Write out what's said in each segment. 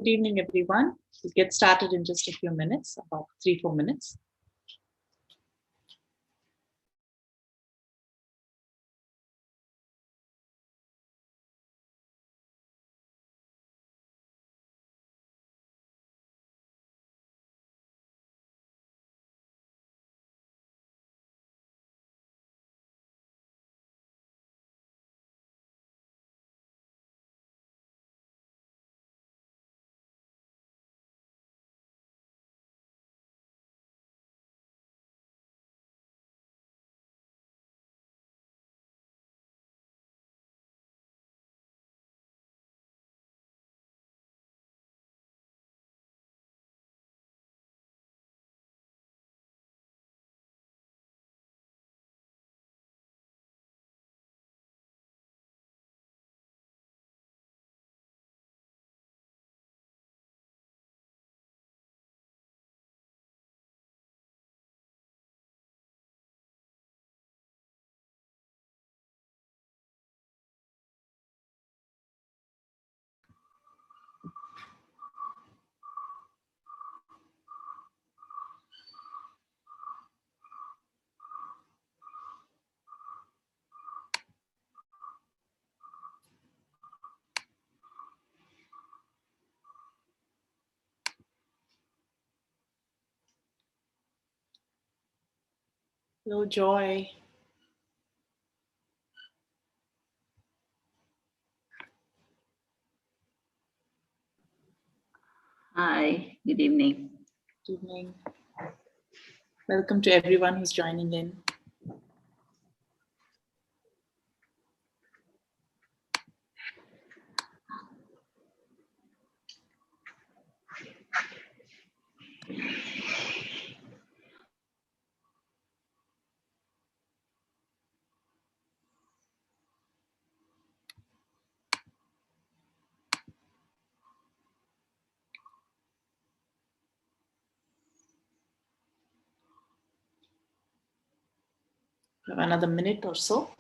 Good evening, everyone. We'll get started in just a few minutes, about 3-4 minutes. Hello, Joy. Hi, good evening. Good evening. Welcome to everyone who's joining in. We have another minute or so.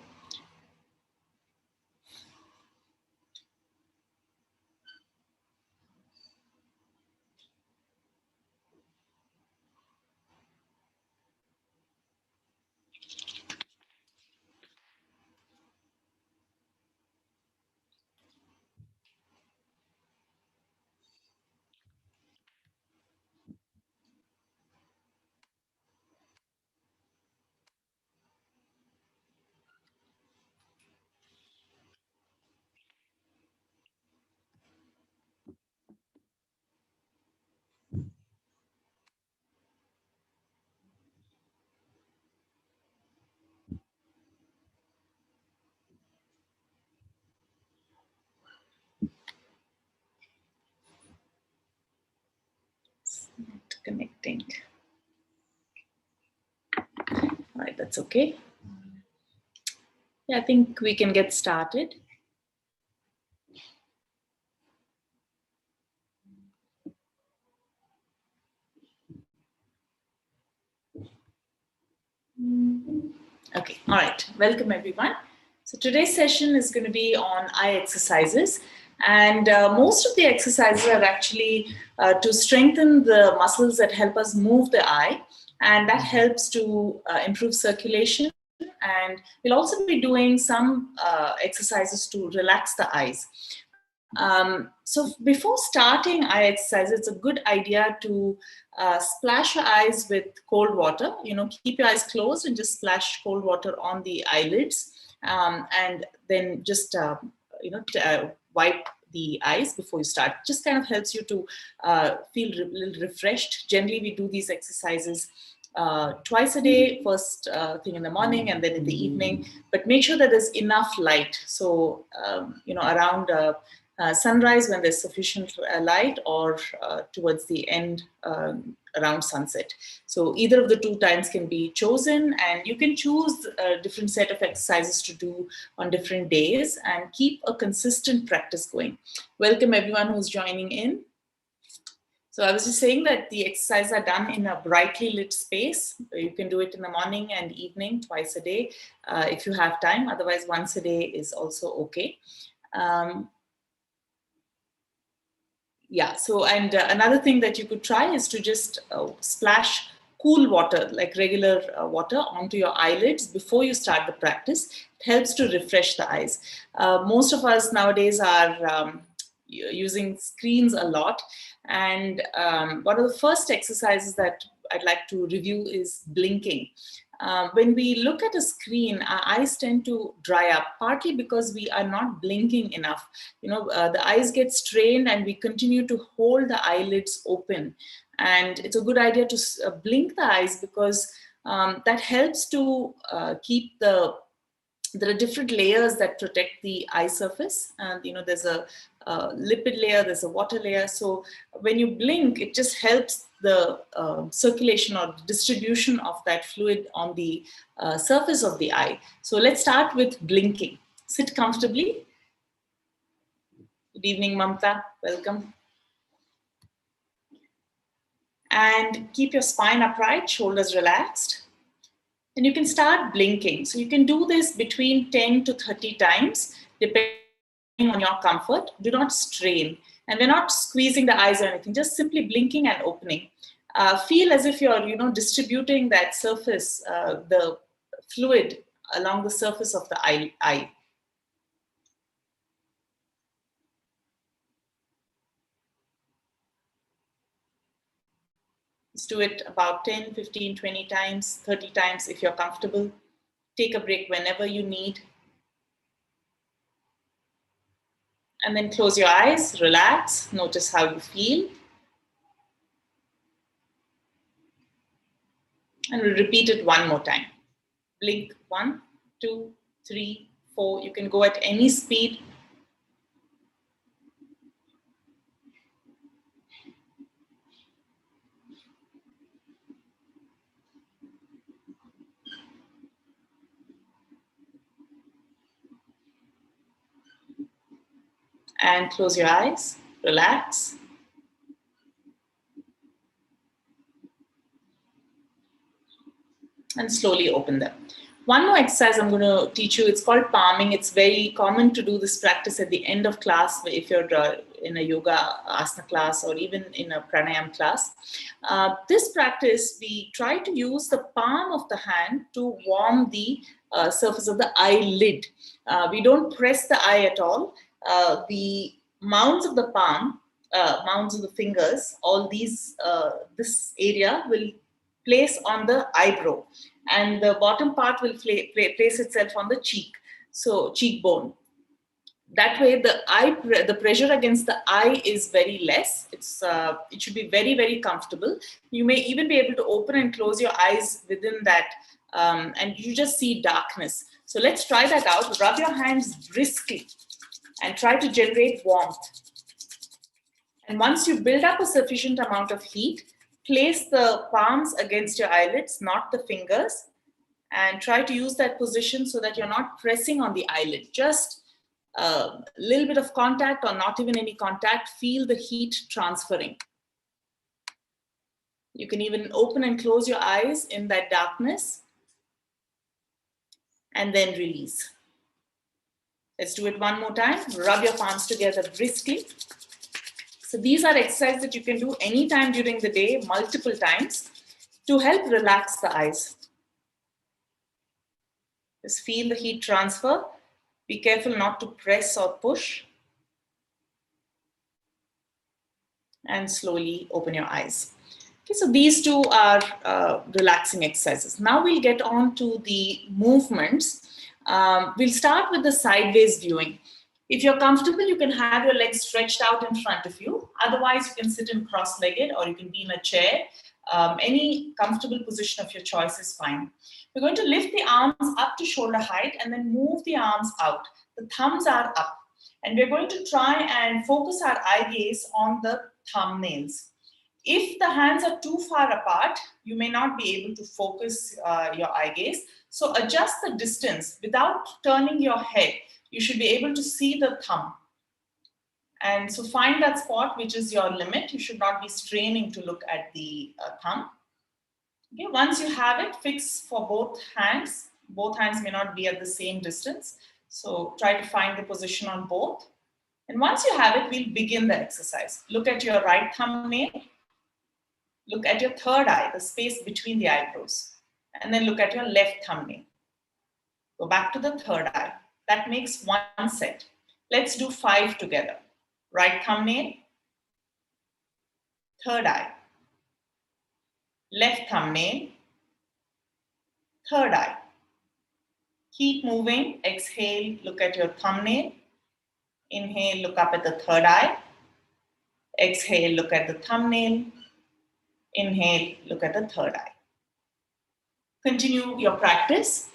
It's not connecting. All right, that's okay. Yeah, I think we can get started. Okay, all right. Welcome, everyone. So today's session is going to be on eye exercises. And most of the exercises are actually to strengthen the muscles that help us move the eye. And that helps to improve circulation. And we'll also be doing some exercises to relax the eyes. So before starting eye exercise, it's a good idea to splash your eyes with cold water. Keep your eyes closed and just splash cold water on the eyelids, and then just wipe the eyes before you start. Just kind of helps you to feel a little refreshed. Generally, we do these exercises twice a day, first thing in the morning and then in the evening, but make sure that there's enough light. So, around sunrise when there's sufficient light, or towards the end around sunset. So either of the two times can be chosen, and you can choose a different set of exercises to do on different days and keep a consistent practice going. Welcome everyone who's joining in. So I was just saying that the exercises are done in a brightly lit space. You can do it in the morning and evening, twice a day, if you have time. Otherwise, once a day is also okay. Yeah, so and another thing that you could try is to just splash cool water, like regular water, onto your eyelids before you start the practice. It helps to refresh the eyes. Most of us nowadays are using screens a lot, and one of the first exercises that I'd like to review is blinking. When we look at a screen, our eyes tend to dry up, partly because we are not blinking enough. The eyes get strained and we continue to hold the eyelids open. And it's a good idea to blink the eyes, because that helps to keep there are different layers that protect the eye surface. And there's a lipid layer, there's a water layer. So when you blink, it just helps the circulation or distribution of that fluid on the surface of the eye. So let's start with blinking. Sit comfortably. Good evening, Mamta. Welcome. And keep your spine upright, shoulders relaxed. And you can start blinking. So you can do this between 10 to 30 times, depending on your comfort. Do not strain. And we're not squeezing the eyes or anything, just simply blinking and opening. Feel as if you're, distributing that surface, the fluid along the surface of the eye. Let's do it about 10, 15, 20 times, 30 times if you're comfortable. Take a break whenever you need. And then close your eyes, relax, notice how you feel. And we'll repeat it one more time. Blink 1, 2, 3, 4. You can go at any speed. And close your eyes, relax. And slowly open them. One more exercise I'm going to teach you. It's called palming. It's very common to do this practice at the end of class if you're in a yoga asana class or even in a pranayam class. This practice, we try to use the palm of the hand to warm the surface of the eyelid. We don't press the eye at all. The mounds of the palm, mounds of the fingers, all these, this area will place on the eyebrow, and the bottom part will place itself on the cheek, so cheekbone. That way the pressure against the eye is very less. It should be very, very comfortable. You may even be able to open and close your eyes within that, and you just see darkness. So let's try that out. Rub your hands briskly and try to generate warmth. And once you build up a sufficient amount of heat, place the palms against your eyelids, not the fingers, and try to use that position so that you're not pressing on the eyelid. Just a little bit of contact or not even any contact. Feel the heat transferring. You can even open and close your eyes in that darkness and then release. Let's do it one more time. Rub your palms together briskly. So these are exercises that you can do anytime during the day, multiple times, to help relax the eyes. Just feel the heat transfer. Be careful not to press or push. And slowly open your eyes. Okay, so these two are relaxing exercises. Now we'll get on to the movements. We'll start with the sideways viewing. If you're comfortable, you can have your legs stretched out in front of you. Otherwise, you can sit in cross-legged or you can be in a chair. Any comfortable position of your choice is fine. We're going to lift the arms up to shoulder height and then move the arms out. The thumbs are up. And we're going to try and focus our eye gaze on the thumbnails. If the hands are too far apart, you may not be able to focus your eye gaze. So adjust the distance without turning your head. You should be able to see the thumb. And so find that spot which is your limit. You should not be straining to look at the thumb. Okay, once you have it, fix for both hands. Both hands may not be at the same distance. So try to find the position on both. And once you have it, we'll begin the exercise. Look at your right thumbnail. Look at your third eye, the space between the eyebrows. And then look at your left thumbnail. Go back to the third eye. That makes one set. Let's do 5 together. Right thumbnail, third eye, left thumbnail, third eye. Keep moving. Exhale, look at your thumbnail. Inhale, look up at the third eye. Exhale, look at the thumbnail. Inhale, look at the third eye. Continue your practice.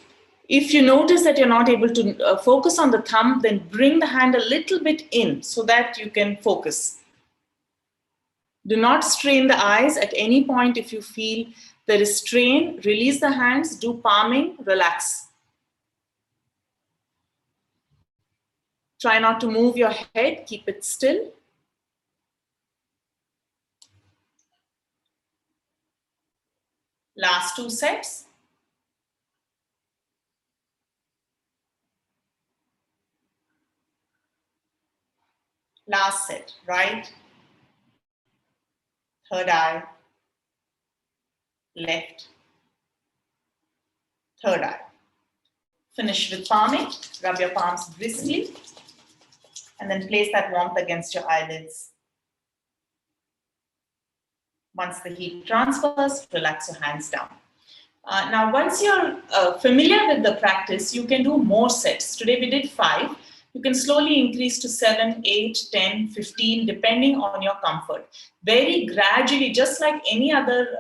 If you notice that you're not able to focus on the thumb, then bring the hand a little bit in so that you can focus. Do not strain the eyes at any point. If you feel there is strain, release the hands, do palming, relax. Try not to move your head, keep it still. Last 2 sets. Last set, right, third eye, left, third eye. Finish with palming. Rub your palms briskly and then place that warmth against your eyelids. Once the heat transfers, relax your hands down. Now, once you're familiar with the practice, you can do more sets. Today we did 5. You can slowly increase to 7, 8, 10, 15, depending on your comfort. Very gradually, just like any other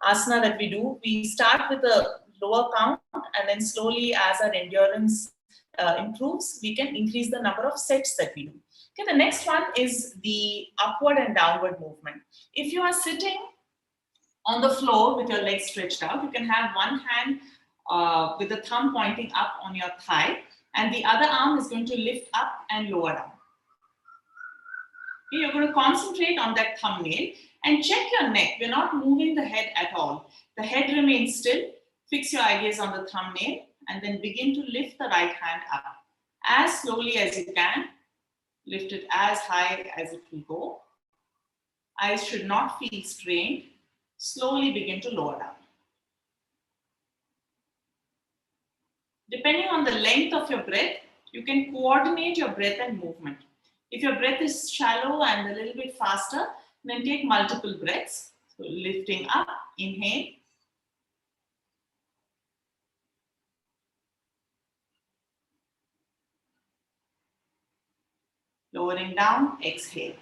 asana that we do, we start with a lower count, and then slowly, as our endurance improves, we can increase the number of sets that we do. Okay, the next one is the upward and downward movement. If you are sitting on the floor with your legs stretched out, you can have one hand with the thumb pointing up on your thigh, and the other arm is going to lift up and lower down. Okay, you're going to concentrate on that thumbnail and check your neck. We're not moving the head at all. The head remains still. Fix your eye gaze on the thumbnail and then begin to lift the right hand up. As slowly as you can, lift it as high as it will go. Eyes should not feel strained. Slowly begin to lower down. Depending on the length of your breath, you can coordinate your breath and movement. If your breath is shallow and a little bit faster, then take multiple breaths. So lifting up, inhale. Lowering down, exhale.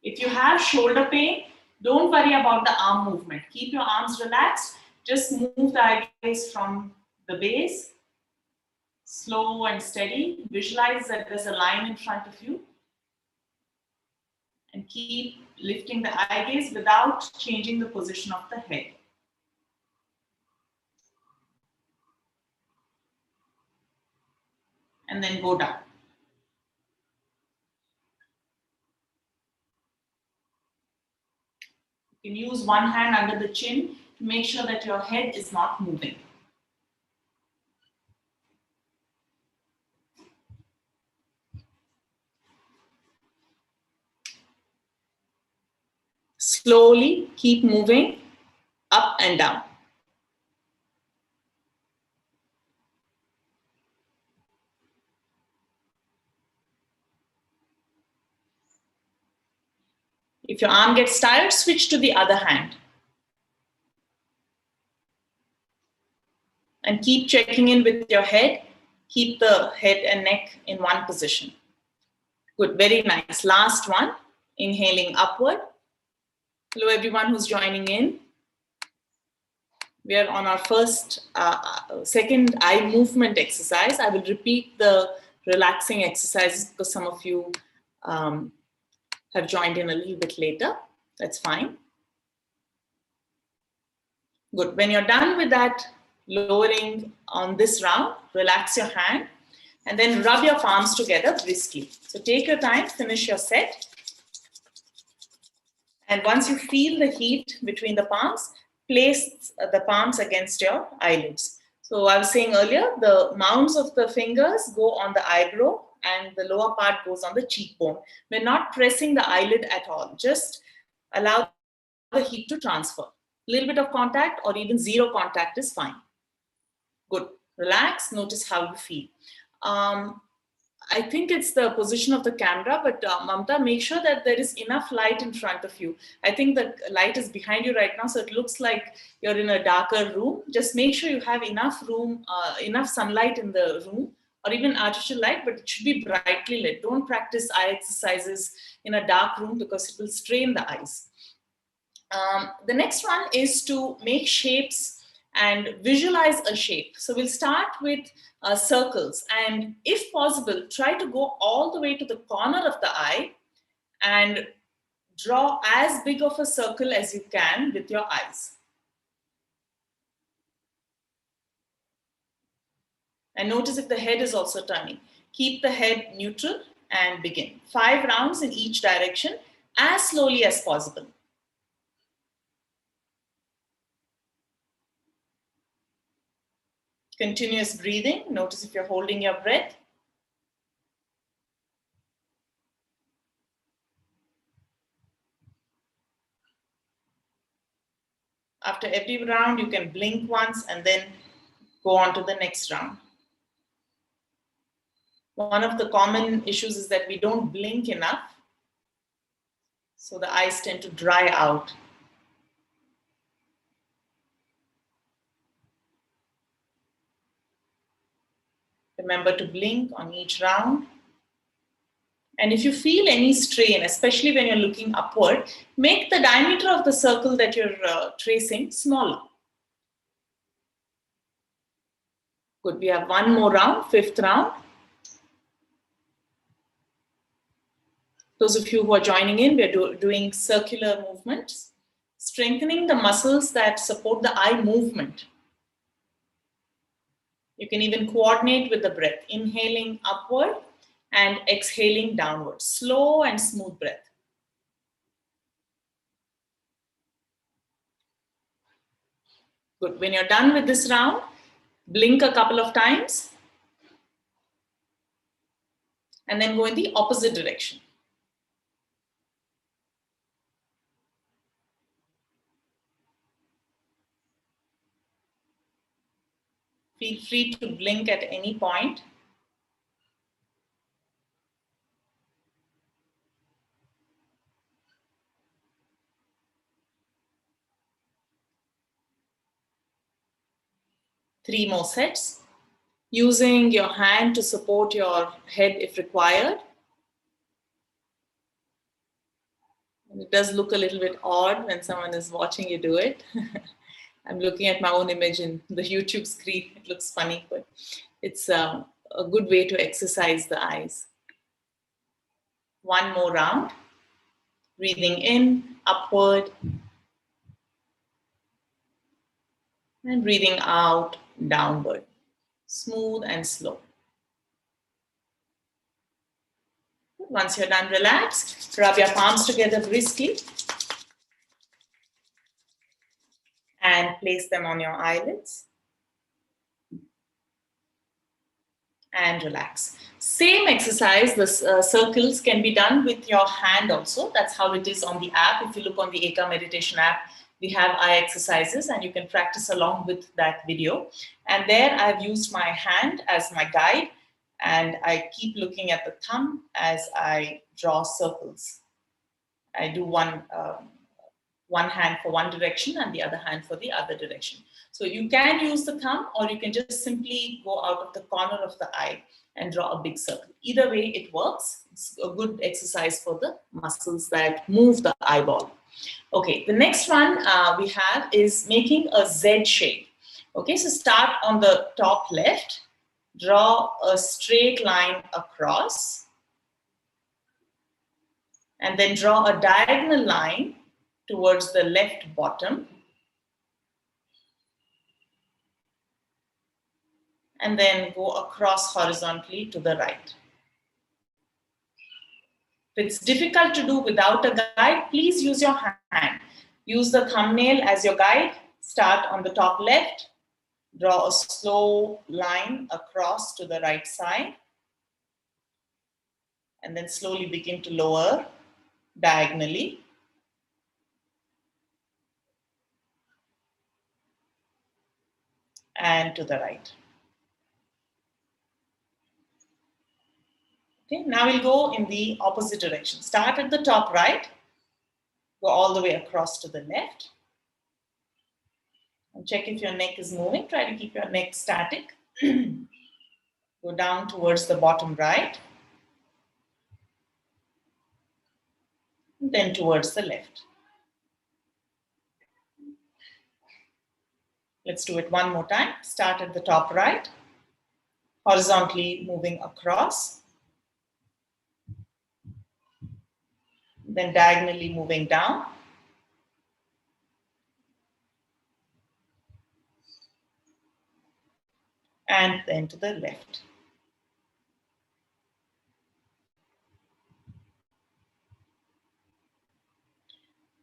If you have shoulder pain, don't worry about the arm movement. Keep your arms relaxed. Just move the eye gaze from the base. Slow and steady. Visualize that there's a line in front of you. And keep lifting the eye gaze without changing the position of the head. And then go down. You can use one hand under the chin to make sure that your head is not moving. Slowly keep moving up and down. If your arm gets tired, switch to the other hand. And keep checking in with your head. Keep the head and neck in one position. Good, very nice. Last one, inhaling upward. Hello everyone who's joining in. We are on our second eye movement exercise. I will repeat the relaxing exercises because some of you have joined in a little bit later. That's fine. Good. When you're done with that lowering on this round, relax your hand and then rub your palms together briskly. So take your time, finish your set. And once you feel the heat between the palms, place the palms against your eyelids. So I was saying earlier, the mounds of the fingers go on the eyebrow and the lower part goes on the cheekbone. We're not pressing the eyelid at all. Just allow the heat to transfer. A little bit of contact or even zero contact is fine. Good. Relax. Notice how you feel. I think it's the position of the camera, but Mamta, make sure that there is enough light in front of you. I think the light is behind you right now, so it looks like you're in a darker room. Just make sure you have enough room, enough sunlight in the room, or even artificial light, but it should be brightly lit. Don't practice eye exercises in a dark room because it will strain the eyes. The next one is to make shapes and visualize a shape. So we'll start with circles, and if possible, try to go all the way to the corner of the eye and draw as big of a circle as you can with your eyes. And notice if the head is also turning. Keep the head neutral and begin. 5 rounds in each direction as slowly as possible. Continuous breathing. Notice if you're holding your breath. After every round, you can blink once and then go on to the next round. One of the common issues is that we don't blink enough, so the eyes tend to dry out. Remember to blink on each round. And if you feel any strain, especially when you're looking upward, make the diameter of the circle that you're tracing smaller. Good, we have one more round, 5th round. Those of you who are joining in, we're doing circular movements, strengthening the muscles that support the eye movement. You can even coordinate with the breath, inhaling upward and exhaling downward. Slow and smooth breath. Good. When you're done with this round, blink a couple of times and then go in the opposite direction. Feel free to blink at any point. Three more sets. Using your hand to support your head if required. And it does look a little bit odd when someone is watching you do it. I'm looking at my own image in the YouTube screen. It looks funny, but it's a good way to exercise the eyes. One more round. Breathing in, upward. And breathing out, downward. Smooth and slow. Once you're done, relax. Rub your palms together briskly. And place them on your eyelids. And relax. Same exercise, the circles can be done with your hand also. That's how it is on the app. If you look on the Eka Meditation app, we have eye exercises and you can practice along with that video. And there I've used my hand as my guide and I keep looking at the thumb as I draw circles. I do one hand for one direction and the other hand for the other direction. So you can use the thumb or you can just simply go out of the corner of the eye and draw a big circle. Either way it works. It's a good exercise for the muscles that move the eyeball. Okay, the next one we have is making a Z shape. Okay, so start on the top left, draw a straight line across, and then draw a diagonal line towards the left bottom, and then go across horizontally to the right. If it's difficult to do without a guide, please use your hand. Use the thumbnail as your guide. Start on the top left. Draw a slow line across to the right side. And then slowly begin to lower diagonally. And to the right. Okay, now we'll go in the opposite direction. Start at the top right. Go all the way across to the left. And check if your neck is moving. Try to keep your neck static. Go down towards the bottom right. And then towards the left. Let's do it one more time. Start at the top right. Horizontally moving across. Then diagonally moving down. And then to the left.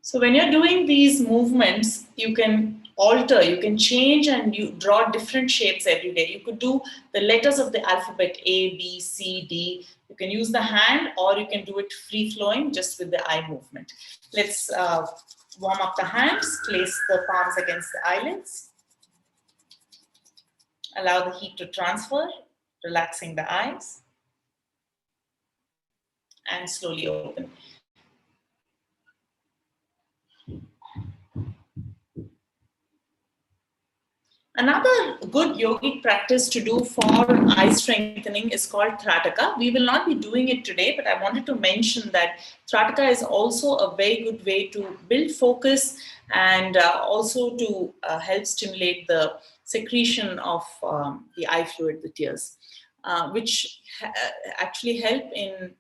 So when you're doing these movements, you can alter, you can change, and you draw different shapes every day. You could do the letters of the alphabet A, B, C, D. You can use the hand, or you can do it free-flowing just with the eye movement. Let's warm up the hands. Place the palms against the eyelids. Allow the heat to transfer, relaxing the eyes. And slowly open. Another good yogic practice to do for eye strengthening is called Thrataka. We will not be doing it today, but I wanted to mention that Thrataka is also a very good way to build focus and also to help stimulate the secretion of the eye fluid, the tears, which actually help in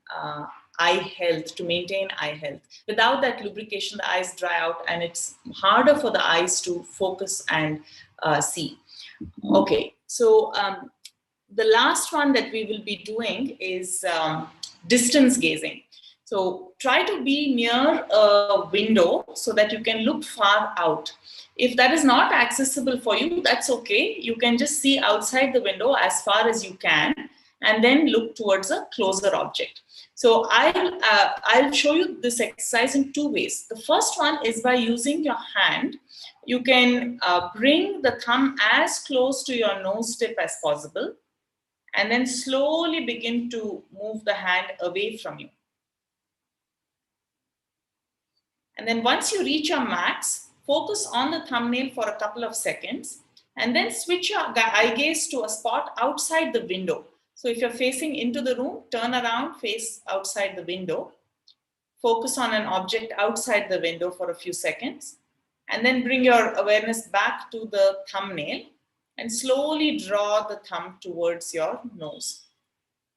eye health, to maintain eye health. Without that lubrication, the eyes dry out and it's harder for the eyes to focus and see. Okay, so the last one that we will be doing is distance gazing. So try to be near a window so that you can look far out. If that is not accessible for you, that's okay. You can just see outside the window as far as you can and then look towards a closer object. So I'll show you this exercise in two ways. The first one is by using your hand. You can bring the thumb as close to your nose tip as possible and then slowly begin to move the hand away from you. And then once you reach your max, focus on the thumbnail for a couple of seconds and then switch your eye gaze to a spot outside the window. So if you're facing into the room, turn around, face outside the window. Focus on an object outside the window for a few seconds. And then bring your awareness back to the thumbnail and slowly draw the thumb towards your nose.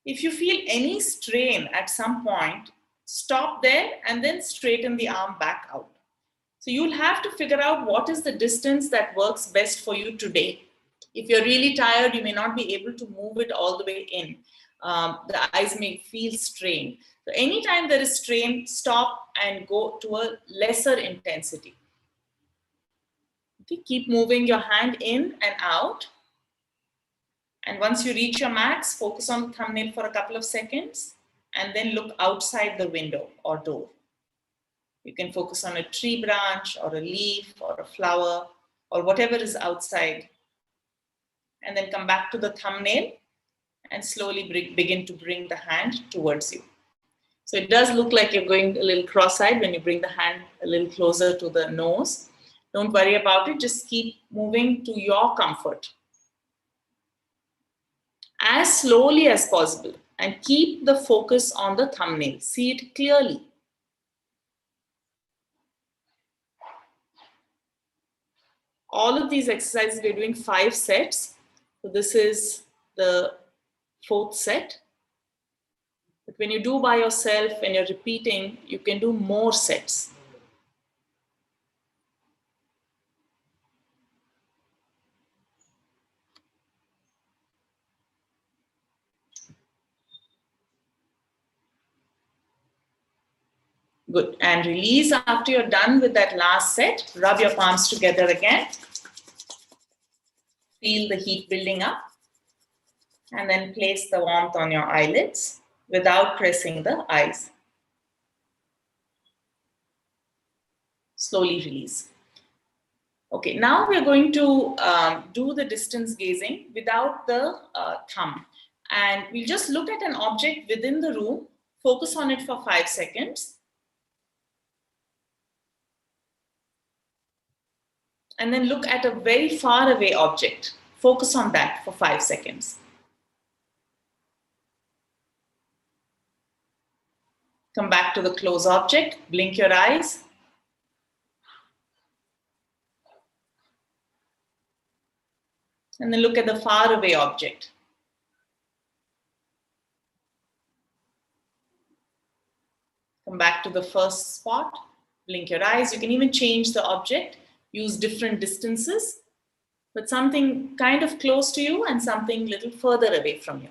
If you feel any strain at some point, stop there and then straighten the arm back out. So you'll have to figure out what is the distance that works best for you today. If you're really tired, you may not be able to move it all the way in. The eyes may feel strained. So anytime there is strain, stop and go to a lesser intensity. Okay, keep moving your hand in and out. And once you reach your max, focus on the thumbnail for a couple of seconds and then look outside the window or door. You can focus on a tree branch or a leaf or a flower or whatever is outside. And then come back to the thumbnail and slowly begin to bring the hand towards you. So it does look like you're going a little cross-eyed when you bring the hand a little closer to the nose. Don't worry about it. Just keep moving to your comfort. As slowly as possible and keep the focus on the thumbnail. See it clearly. All of these exercises, we're doing 5 sets. So this is the 4th set. But when you do by yourself, when you're repeating, you can do more sets. Good. And release after you're done with that last set. Rub your palms together again. Feel the heat building up. And then place the warmth on your eyelids without pressing the eyes. Slowly release. Okay, now we're going to do the distance gazing without the thumb. And we'll just look at an object within the room, focus on it for 5 seconds. And then look at a very far away object. Focus on that for 5 seconds. Come back to the close object, blink your eyes. And then look at the far away object. Come back to the first spot, blink your eyes. You can even change the object, use different distances, but something kind of close to you and something a little further away from you.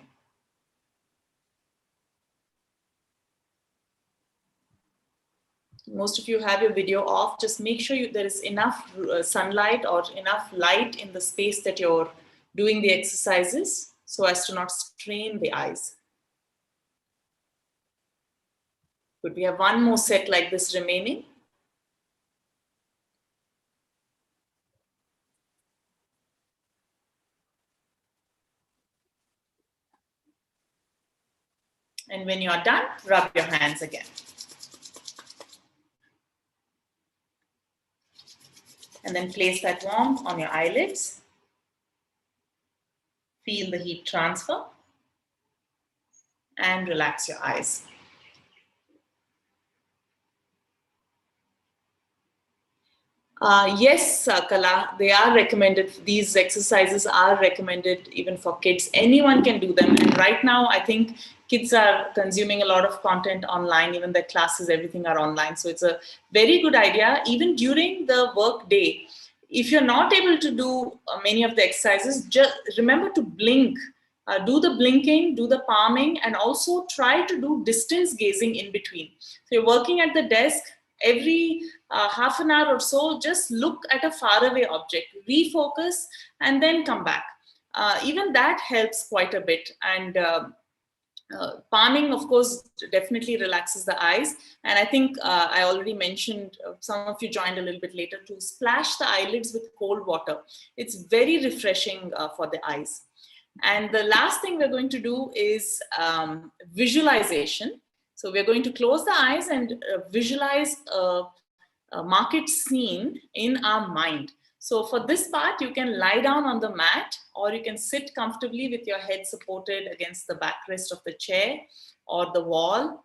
Most of you have your video off. Just make sure there is enough sunlight or enough light in the space that you're doing the exercises so as to not strain the eyes. Good. We have one more set like this remaining. And when you are done, rub your hands again. And then place that warmth on your eyelids. Feel the heat transfer. And relax your eyes. Yes, Kala, they are recommended. These exercises are recommended even for kids. Anyone can do them. And right now, I think kids are consuming a lot of content online. Even their classes, everything are online. So it's a very good idea. Even during the work day, if you're not able to do many of the exercises, just remember to blink. Do the blinking, do the palming, and also try to do distance gazing in between. So you're working at the desk, every half an hour or so, just look at a faraway object, refocus, and then come back. Even that helps quite a bit. And palming, of course, definitely relaxes the eyes. And I think I already mentioned, some of you joined a little bit later, to splash the eyelids with cold water. It's very refreshing for the eyes. And the last thing we're going to do is visualization. So we're going to close the eyes and visualize a market scene in our mind. So for this part, you can lie down on the mat, or you can sit comfortably with your head supported against the backrest of the chair or the wall.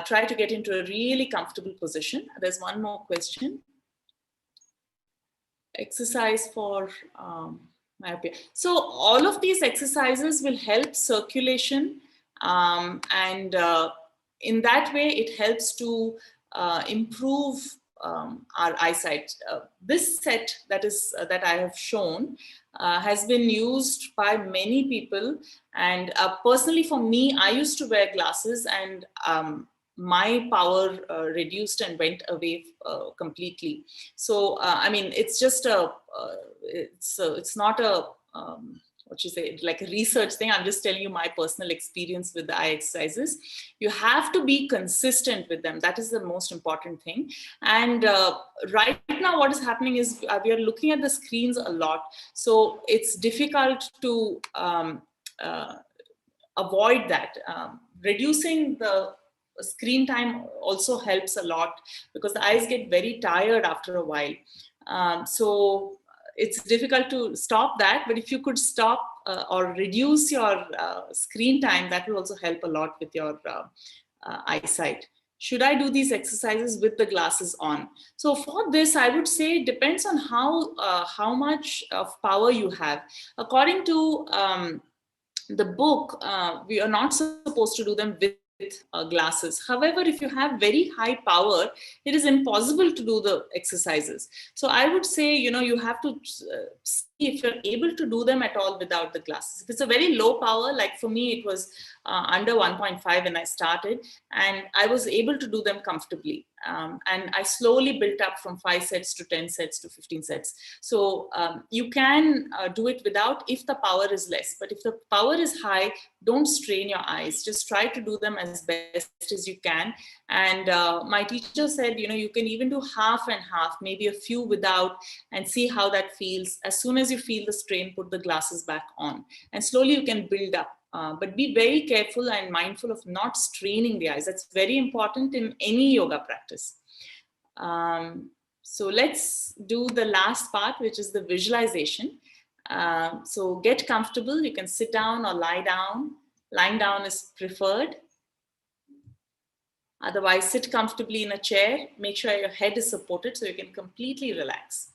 Try to get into a really comfortable position. There's one more question. Exercise for myopia. So all of these exercises will help circulation, and in that way, it helps to improve our eyesight. This set that I have shown has been used by many people, and personally for me, I used to wear glasses, and my power reduced and went away completely. So I mean, it's just it's not a what you say, like a research thing. I'm just telling you my personal experience with the eye exercises. You have to be consistent with them. That is the most important thing. And right now what is happening is we are looking at the screens a lot. So it's difficult to avoid that. Reducing the screen time also helps a lot, because the eyes get very tired after a while. So it's difficult to stop that, but if you could stop or reduce your screen time, that will also help a lot with your eyesight. Should I do these exercises with the glasses on? So for this, I would say it depends on how much of power you have. According to the book, we are not supposed to do them with glasses. However, if you have very high power, it is impossible to do the exercises. So I would say, you know, you have to if you're able to do them at all without the glasses. If it's a very low power, like for me, it was under 1.5 when I started, and I was able to do them comfortably. And I slowly built up from 5 sets to 10 sets to 15 sets. So you can do it without if the power is less. But if the power is high, don't strain your eyes. Just try to do them as best as you can. And my teacher said, you can even do half and half, maybe a few without, and see how that feels. As soon as you feel the strain, put the glasses back on. And slowly you can build up. But be very careful and mindful of not straining the eyes. That's very important in any yoga practice. So let's do the last part, which is the visualization. So get comfortable. You can sit down or lie down. Lying down is preferred. Otherwise, sit comfortably in a chair. Make sure your head is supported so you can completely relax.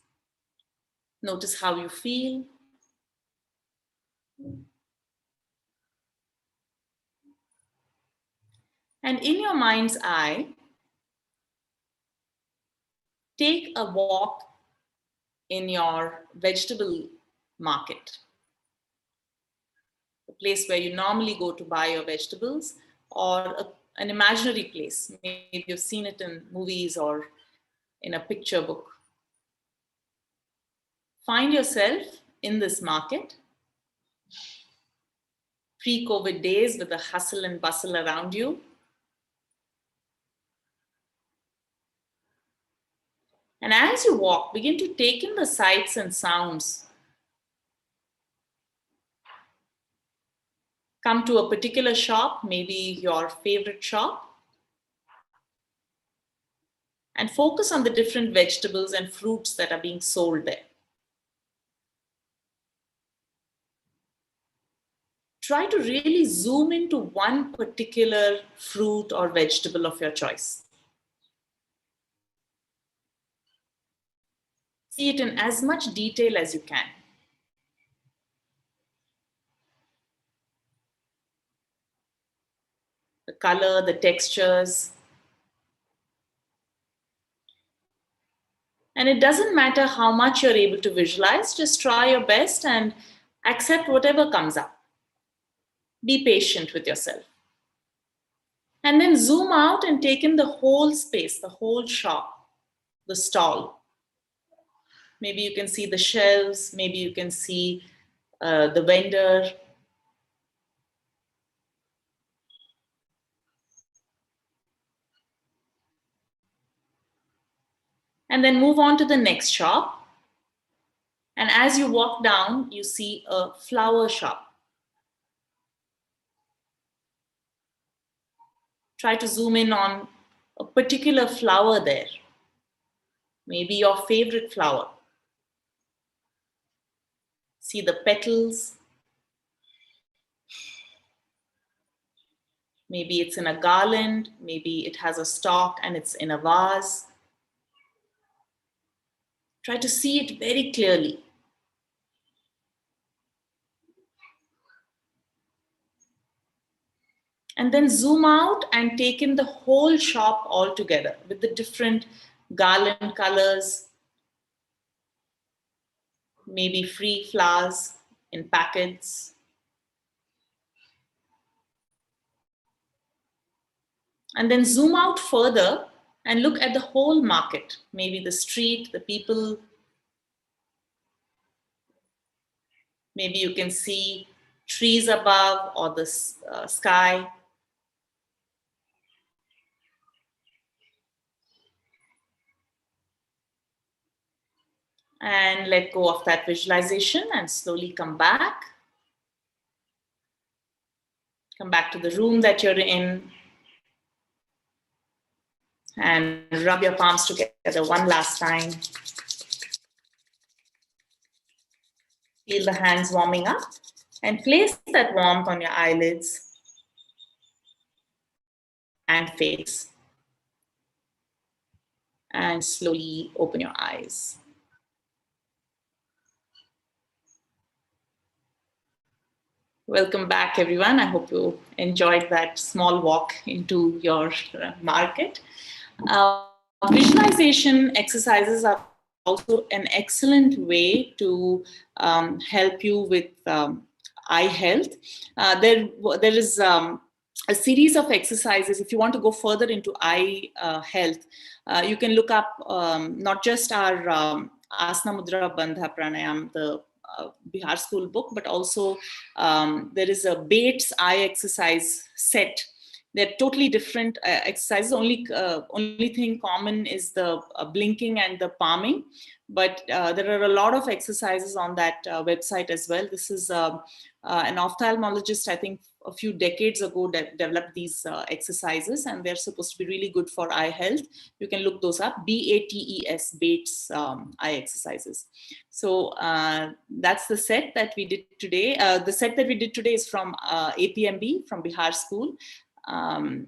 Notice how you feel. And in your mind's eye, take a walk in your vegetable market, a place where you normally go to buy your vegetables, or an imaginary place. Maybe you've seen it in movies or in a picture book. Find yourself in this market. Pre-COVID days with the hustle and bustle around you. And as you walk, begin to take in the sights and sounds. Come to a particular shop, maybe your favorite shop, and focus on the different vegetables and fruits that are being sold there. Try to really zoom into one particular fruit or vegetable of your choice. See it in as much detail as you can. The color, the textures. And it doesn't matter how much you're able to visualize, just try your best and accept whatever comes up. Be patient with yourself. And then zoom out and take in the whole space, the whole shop, the stall. Maybe you can see the shelves, maybe you can see the vendor. And then move on to the next shop. And as you walk down, you see a flower shop. Try to zoom in on a particular flower there. Maybe your favorite flower. See the petals. Maybe it's in a garland. Maybe it has a stalk and it's in a vase. Try to see it very clearly. And then zoom out and take in the whole shop altogether with the different garland colors, maybe free flowers in packets. And then zoom out further and look at the whole market, maybe the street, the people. Maybe you can see trees above or the sky. And let go of that visualization and slowly come back. Come back to the room that you're in. And rub your palms together one last time. Feel the hands warming up. And place that warmth on your eyelids and face. And slowly open your eyes. Welcome back, everyone. I hope you enjoyed that small walk into your market. Visualization exercises are also an excellent way to help you with eye health. There is a series of exercises. If you want to go further into eye health, you can look up not just our Asana Mudra Bandha Pranayam, the Bihar school book, but also there is a Bates eye exercise set. They're totally different exercises. Only thing common is the blinking and the palming, but there are a lot of exercises on that website as well. This is an ophthalmologist, I think a few decades ago, developed these exercises, and they're supposed to be really good for eye health. You can look those up, BATES, Bates eye exercises. So that's the set that we did today. The set that we did today is from APMB, from Bihar School. The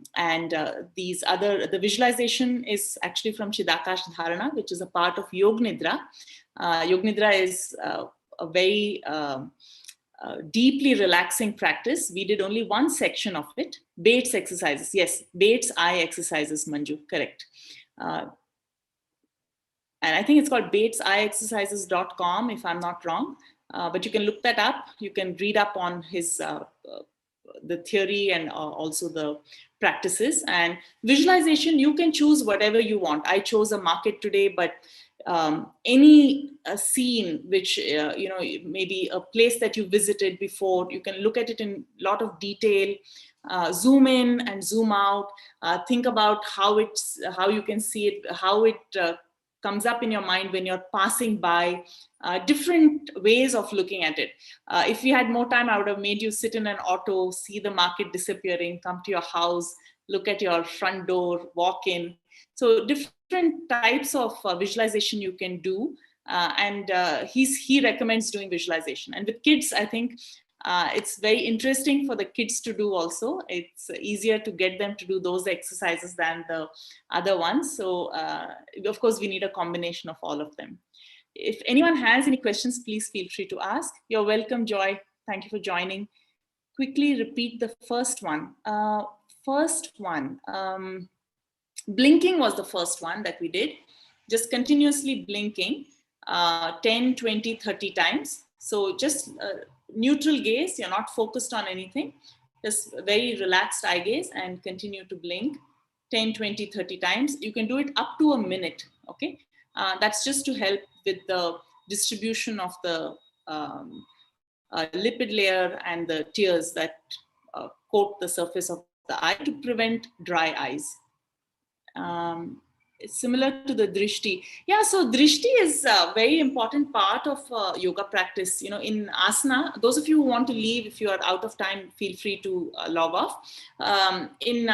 visualization is actually from Chidakash Dharana, which is a part of Yog Nidra. Yog Nidra is a very deeply relaxing practice. We did only one section of it. Bates exercises. Yes, Bates eye exercises, Manju, correct. And I think it's called bateseyeexercises.com, if I'm not wrong. But you can look that up. You can read up on his the theory and also the practices. And visualization, you can choose whatever you want. I chose a market today, but any scene which maybe a place that you visited before, you can look at it in a lot of detail, zoom in and zoom out, think about how you can see it, how it comes up in your mind when you're passing by, different ways of looking at it. If we had more time, I would have made you sit in an auto, see the market disappearing, come to your house, look at your front door, walk in. So different types of visualization you can do. He recommends doing visualization. And with kids, I think it's very interesting for the kids to do also. It's easier to get them to do those exercises than the other ones. So of course, we need a combination of all of them. If anyone has any questions, please feel free to ask. You're welcome, Joy. Thank you for joining. Quickly repeat the first one. Blinking was the first one that we did. Just continuously blinking 10, 20, 30 times. So just neutral gaze, you're not focused on anything. Just very relaxed eye gaze and continue to blink 10, 20, 30 times. You can do it up to a minute, okay? That's just to help with the distribution of the lipid layer and the tears that coat the surface of the eye to prevent dry eyes. It's similar to the drishti. Yeah, so drishti is a very important part of yoga practice. In asana, those of you who want to leave, if you are out of time, feel free to log off. In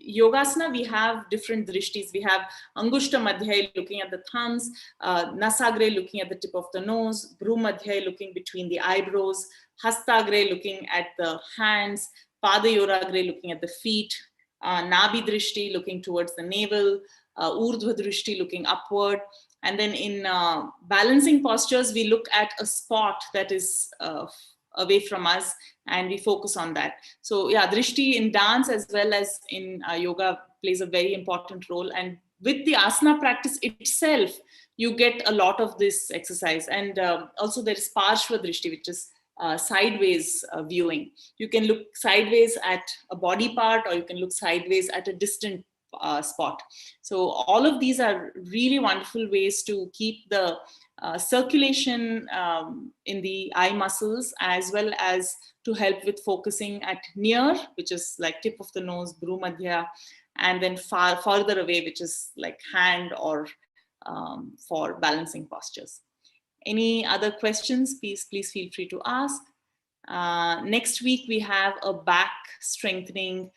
Yogasana, we have different drishtis. We have Angushta Madhyay looking at the thumbs, Nasagre looking at the tip of the nose, Bhru Madhyay looking between the eyebrows, Hastagre looking at the hands, Padayoragre looking at the feet, Nabi Drishti looking towards the navel, Urdhva Drishti looking upward. And then in balancing postures, we look at a spot that is away from us and we focus on that. So yeah, drishti in dance as well as in yoga plays a very important role. And with the asana practice itself, you get a lot of this exercise. And also there is Parshvadhrishti, which is sideways viewing. You can look sideways at a body part, or you can look sideways at a distant spot. So all of these are really wonderful ways to keep the circulation in the eye muscles, as well as to help with focusing at near, which is like tip of the nose, Bhru Madhya, and then farther away, which is like hand or for balancing postures. Any other questions, please feel free to ask. Next week, we have a back strengthening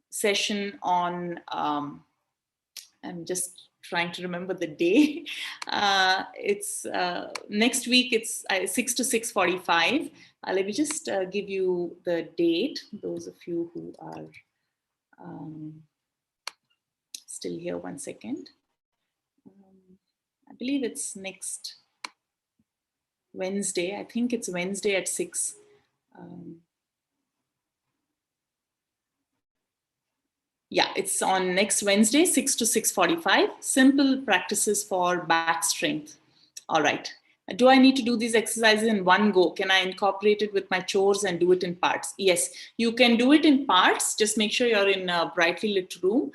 session on, I'm just trying to remember the day. It's next week, it's 6 to 6:45. Let me just give you the date, those of you who are still here, 1 second. I believe it's next Wednesday. I think it's Wednesday at 6. Yeah, it's on next Wednesday, 6 to 6:45. Simple practices for back strength. All right. Do I need to do these exercises in one go? Can I incorporate it with my chores and do it in parts? Yes, you can do it in parts. Just make sure you're in a brightly lit room.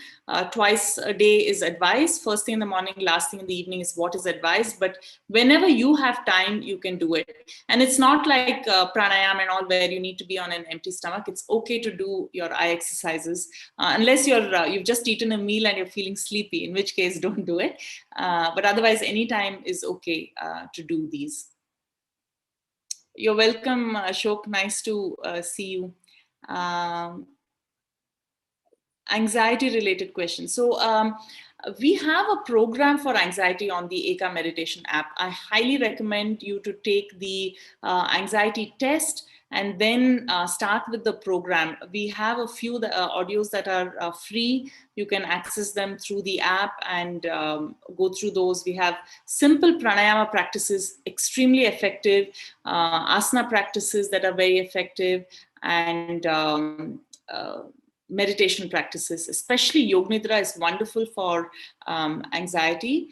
Twice a day is advised. First thing in the morning, last thing in the evening is what is advised. But whenever you have time, you can do it. And it's not like pranayama and all where you need to be on an empty stomach. It's okay to do your eye exercises unless you've just eaten a meal and you're feeling sleepy, in which case don't do it. But otherwise, any time is okay to do these. You're welcome, Ashok. Nice to see you. Um, Anxiety related questions. So we have a program for anxiety on the Eka Meditation app. I highly recommend you to take the anxiety test and then start with the program. We have a few audios that are free. You can access them through the app and go through those. We have simple pranayama practices, extremely effective, asana practices that are very effective, and meditation practices, especially Yoga Nidra is wonderful for anxiety.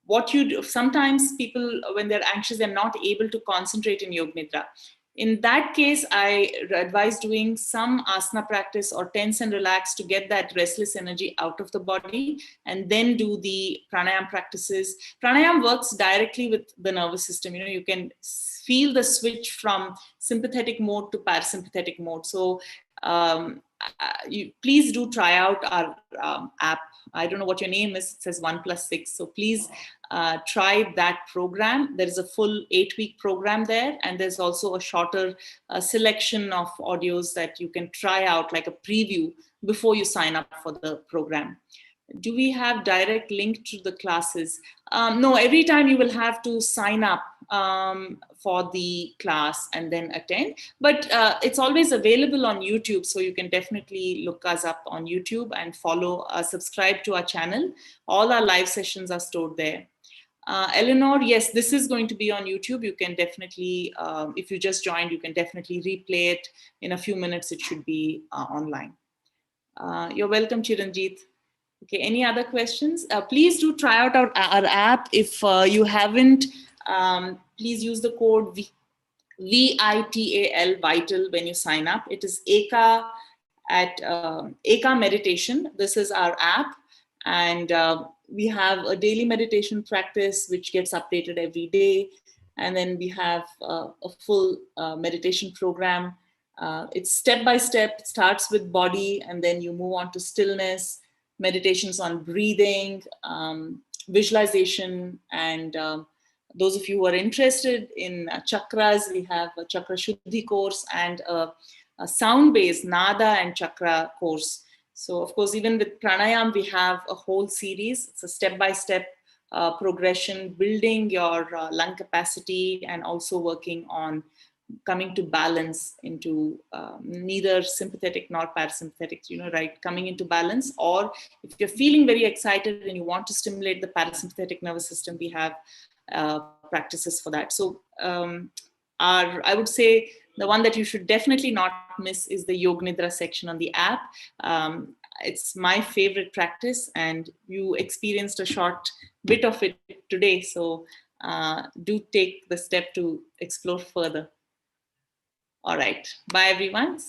What you do, sometimes people, when they're anxious, they're not able to concentrate in Yoga Nidra. In that case, I advise doing some asana practice or tense and relax to get that restless energy out of the body, and then do the pranayam practices. Pranayam works directly with the nervous system. You know, you can feel the switch from sympathetic mode to parasympathetic mode. So you please do try out our app. I don't know what your name is. It says 1+6. So please try that program. There is a full 8-week program there, and there's also a shorter selection of audios that you can try out, like a preview, before you sign up for the program. Do we have direct link to the classes? No, every time you will have to sign up for the class and then attend. But it's always available on YouTube, so you can definitely look us up on YouTube and follow, subscribe to our channel. All our live sessions are stored there. Eleanor, yes, this is going to be on YouTube. You can definitely, if you just joined, you can definitely replay it. In a few minutes, it should be online. You're welcome, Chiranjeet. Okay, any other questions? Please do try out our app. If you haven't, please use the code VITAL, vital, when you sign up. It is Eka at Eka Meditation. This is our app. And we have a daily meditation practice which gets updated every day. And then we have a full meditation program. It's step by step. It starts with body, and then you move on to stillness, meditations on breathing, visualization, and those of you who are interested in chakras, we have a chakra shuddhi course and a sound-based nada and chakra course. So of course, even with pranayam, we have a whole series. It's a step-by-step progression, building your lung capacity and also working on coming to balance into neither sympathetic nor parasympathetic, right? Coming into balance. Or if you're feeling very excited and you want to stimulate the parasympathetic nervous system, we have practices for that. So I would say the one that you should definitely not miss is the Yoga Nidra section on the app. It's my favorite practice, and you experienced a short bit of it today. So do take the step to explore further. All right. Bye, everyone.